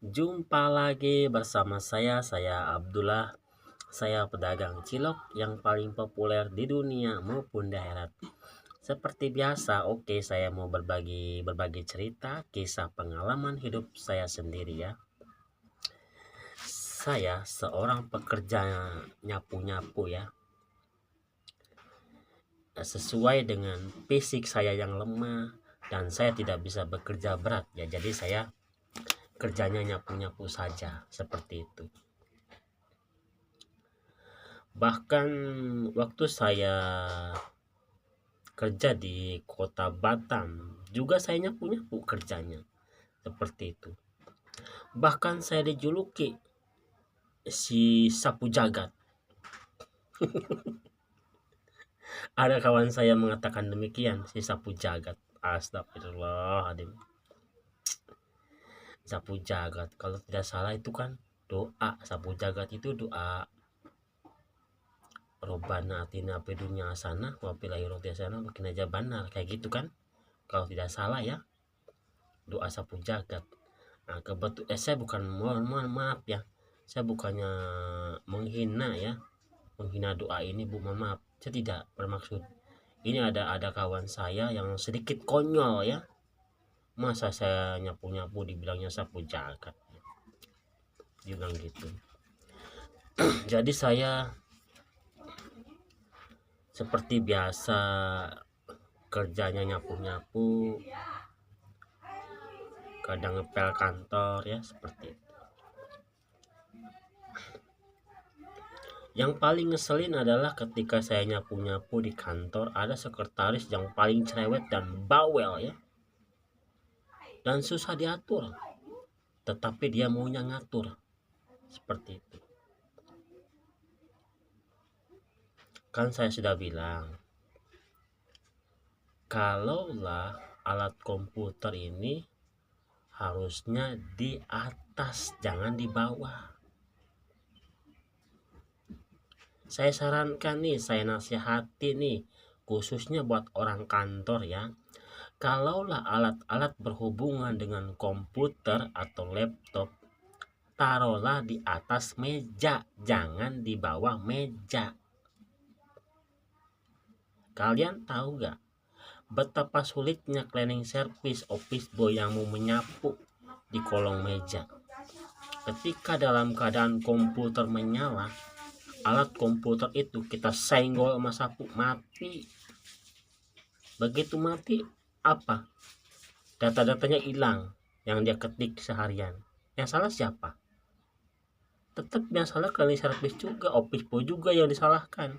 Jumpa lagi bersama saya Abdullah. Saya pedagang cilok yang paling populer di dunia maupun di akhirat. Seperti biasa, oke, saya mau berbagi cerita kisah pengalaman hidup saya sendiri ya. Saya seorang pekerja nyapu-nyapu ya. Sesuai dengan fisik saya yang lemah dan saya tidak bisa bekerja berat ya. Jadi saya kerjanya nyapu-nyapu saja seperti itu. Bahkan waktu saya kerja di kota Batam juga saya nyapu-nyapu kerjanya seperti itu. Bahkan saya dijuluki si sapu jagat. Ada kawan saya mengatakan demikian, si sapu jagat. Astagfirullahaladzim. Sapu jagat, kalau tidak salah itu kan doa. Sapu jagat itu doa Robbana atina fid dunya hasanah wa fil akhirati hasanah wa qina adzabannar, kayak gitu kan kalau tidak salah ya, doa sapu jagat. Nah, kebetulan saya bukan, mohon maaf ya, saya bukannya menghina ya, menghina doa ini, Bu, mohon maaf, saya tidak bermaksud. Ini ada kawan saya yang sedikit konyol ya, masa saya nyapu-nyapu dibilangnya sapu jagat, dia bilang gitu. Jadi saya seperti biasa kerjanya nyapu-nyapu, kadang ngepel kantor ya, seperti itu. Yang paling ngeselin adalah ketika saya nyapu-nyapu di kantor, ada sekretaris yang paling cerewet dan bawel ya, dan susah diatur, tetapi dia maunya ngatur seperti itu. Kan saya sudah bilang, kalaulah alat komputer ini harusnya di atas, jangan di bawah. Saya sarankan nih, saya nasihati nih, khususnya buat orang kantor ya. Kalaulah alat-alat berhubungan dengan komputer atau laptop, taruhlah di atas meja, jangan di bawah meja. Kalian tahu gak betapa sulitnya cleaning service office boy yang mau menyapu di kolong meja? Ketika dalam keadaan komputer menyala, alat komputer itu kita senggol sama sapu, mati. Begitu mati, apa? Data-datanya hilang yang dia ketik seharian. Yang salah siapa? Tetap yang salah cleaning service juga, office boy juga yang disalahkan.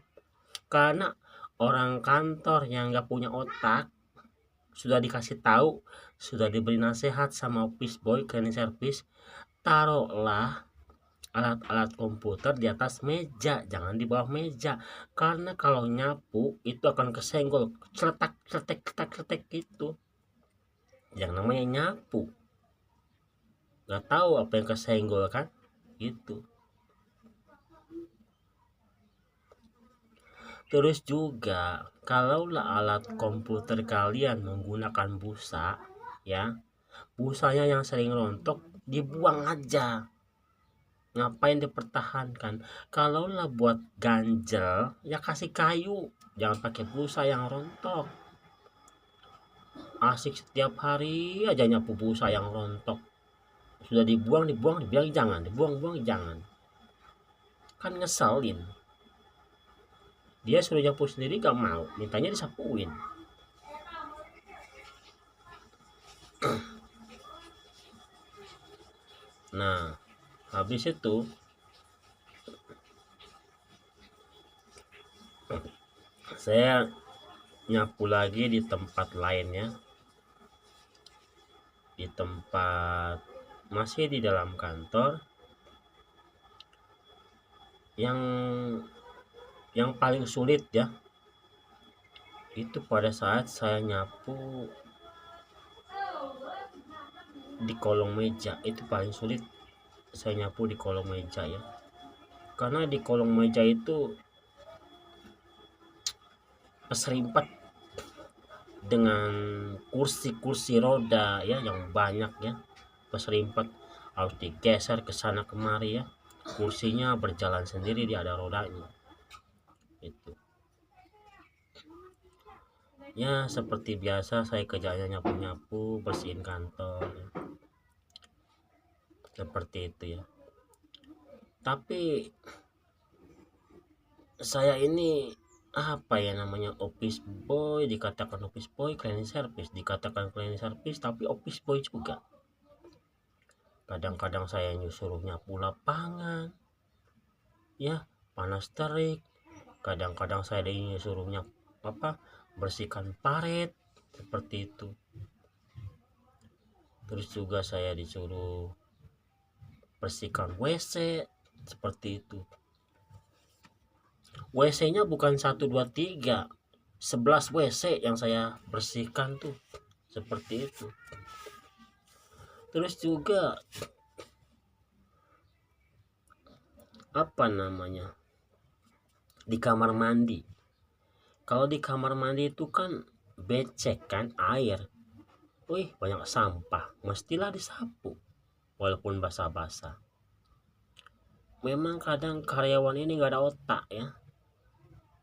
Karena orang kantor yang gak punya otak, sudah dikasih tahu, sudah diberi nasihat sama office boy cleaning service, taruhlah alat-alat komputer di atas meja, jangan di bawah meja. Karena kalau nyapu itu akan kesenggol, celetak celetek celetak celetek gitu. Yang namanya nyapu, nggak tahu apa yang kesenggol kan, gitu. Terus juga kalaulah alat komputer kalian menggunakan busa ya, busanya yang sering rontok dibuang aja, ngapain dipertahankan? Kalaulah buat ganjel ya kasih kayu, jangan pakai busa yang rontok. Asik setiap hari aja nyapu busa yang rontok, sudah dibuang dibilang jangan, dibuang jangan, kan ngeselin. Dia suruh nyapu sendiri gak mau, mintanya disapuin. Nah, habis itu saya nyapu lagi di tempat lainnya, di tempat masih di dalam kantor. Yang paling sulit ya, itu pada saat saya nyapu di kolong meja, itu paling sulit saya nyapu di kolong meja ya. Karena di kolong meja itu keserimpat dengan kursi-kursi roda ya yang banyak ya, keserimpat. harus digeser ke sana kemari ya, kursinya berjalan sendiri, dia ada rodanya itu ya. Seperti biasa saya kerjanya nyapu-nyapu, bersihin kantor seperti itu ya. Tapi saya ini apa ya namanya, office boy, dikatakan office boy, cleaning service dikatakan cleaning service, tapi office boy juga. Kadang-kadang saya suruh nyapu lapangan ya, panas terik. Kadang-kadang saya disuruh nyapu bersihkan paret seperti itu. Terus juga saya disuruh bersihkan WC seperti itu. WC-nya bukan 1 2 3, 11 WC yang saya bersihkan tuh seperti itu. Terus juga apa namanya, di kamar mandi. Kalau di kamar mandi itu kan becek kan, air, banyak sampah, mestilah disapu walaupun basah-basah. Memang kadang karyawan ini gak ada otak ya.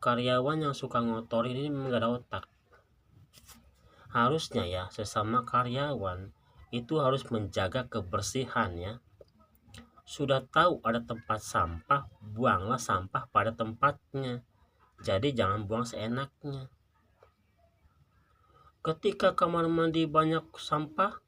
Karyawan yang suka ngotorin ini memang gak ada otak. Harusnya ya sesama karyawan itu harus menjaga kebersihan ya. Sudah tahu ada tempat sampah, buanglah sampah pada tempatnya. Jadi jangan buang seenaknya. Ketika kamar mandi banyak sampah,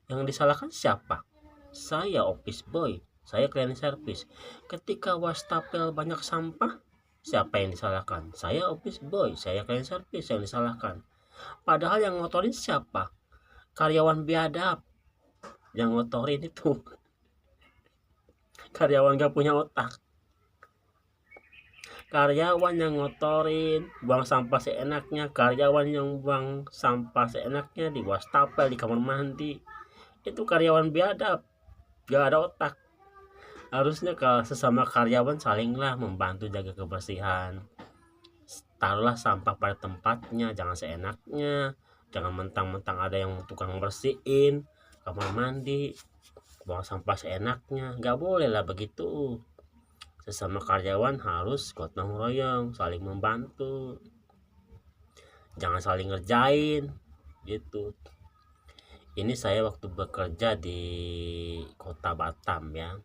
yang disalahkan siapa? Saya office boy, saya cleaning service. Ketika wastafel banyak sampah, siapa yang disalahkan? Saya office boy, saya cleaning service yang disalahkan. Padahal yang ngotorin siapa? Karyawan biadab yang ngotorin itu. Karyawan gak punya otak. Karyawan yang ngotorin, buang sampah seenaknya. Karyawan yang buang sampah seenaknya di wastafel, di kamar mandi. Itu karyawan biadab, gak ada otak. Harusnya kalau sesama karyawan salinglah membantu jaga kebersihan. Taruhlah sampah pada tempatnya, jangan seenaknya. Jangan mentang-mentang ada yang tukang bersihin kamar mandi, buang sampah seenaknya. Gak boleh lah begitu. Sesama karyawan harus gotong royong, saling membantu, jangan saling ngerjain gitu. Ini saya waktu bekerja di kota Batam ya,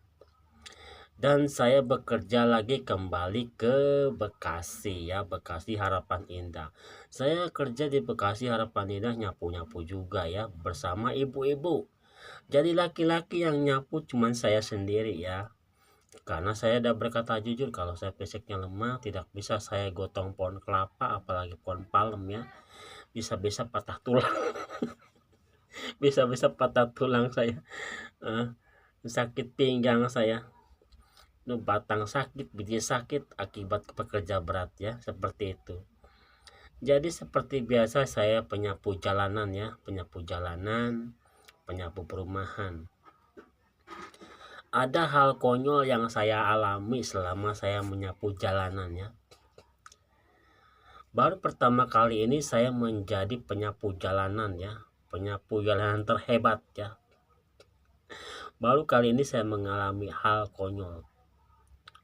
dan saya bekerja lagi kembali ke Bekasi ya, Bekasi Harapan Indah. Saya kerja di Bekasi Harapan Indah, nyapu-nyapu juga ya bersama ibu-ibu. Jadi laki-laki yang nyapu cuman saya sendiri ya. Karena saya udah berkata jujur, kalau saya fisiknya lemah, tidak bisa saya gotong pohon kelapa, apalagi pohon palem ya. Bisa-bisa patah tulang. Bisa-bisa patah tulang saya. Sakit pinggang saya. Batang sakit, biji sakit akibat pekerja berat ya, seperti itu. Jadi seperti biasa saya penyapu jalanan ya, penyapu jalanan, penyapu perumahan. Ada hal konyol yang saya alami selama saya menyapu jalanan ya. Baru pertama kali ini saya menjadi penyapu jalanan ya, penyapu jalanan terhebat ya. Baru kali ini saya mengalami hal konyol.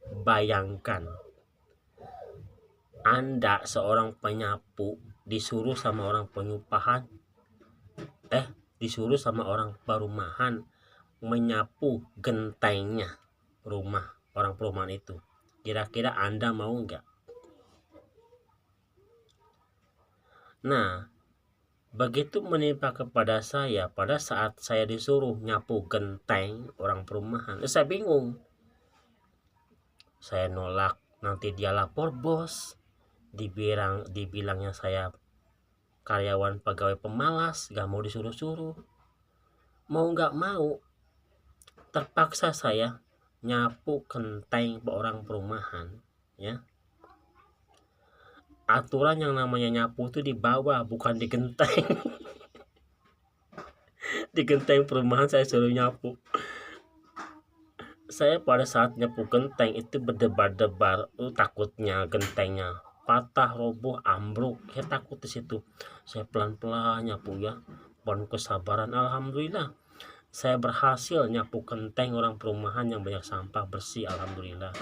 Bayangkan Anda seorang penyapu disuruh sama orang penyumpahan, disuruh sama orang perumahan menyapu gentengnya rumah orang perumahan itu. Kira-kira Anda mau nggak? Nah, begitu menimpa kepada saya pada saat saya disuruh nyapu genteng orang perumahan. Saya bingung. Saya nolak, nanti dia lapor bos. Dibilangnya saya karyawan pegawai pemalas, gak mau disuruh-suruh. Mau gak mau, terpaksa saya nyapu genteng orang perumahan ya. Aturan yang namanya nyapu itu di bawah, bukan di genteng. Di genteng perumahan saya suruh nyapu. Saya pada saat nyapu genteng itu berdebar-debar, takutnya gentengnya patah, roboh, ambruk. Saya takut di situ. Saya pelan-pelan nyapu ya, penuh kesabaran. Alhamdulillah Saya berhasil nyapu genteng orang perumahan yang banyak sampah, bersih alhamdulillah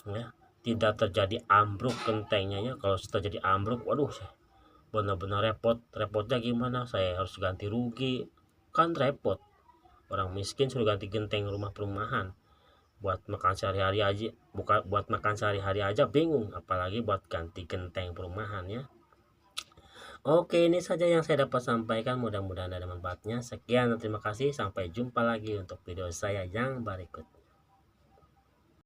ya. Tidak terjadi ambruk gentengnya ya. Kalau terjadi ambruk, waduh, benar-benar repotnya gimana, saya harus ganti rugi kan, repot. Orang miskin suruh ganti genteng rumah perumahan, buat makan sehari-hari aja, bukan buat makan sehari-hari aja bingung, apalagi buat ganti genteng perumahan ya. Oke, ini saja yang saya dapat sampaikan, mudah-mudahan ada manfaatnya. Sekian dan terima kasih, sampai jumpa lagi untuk video saya yang berikut.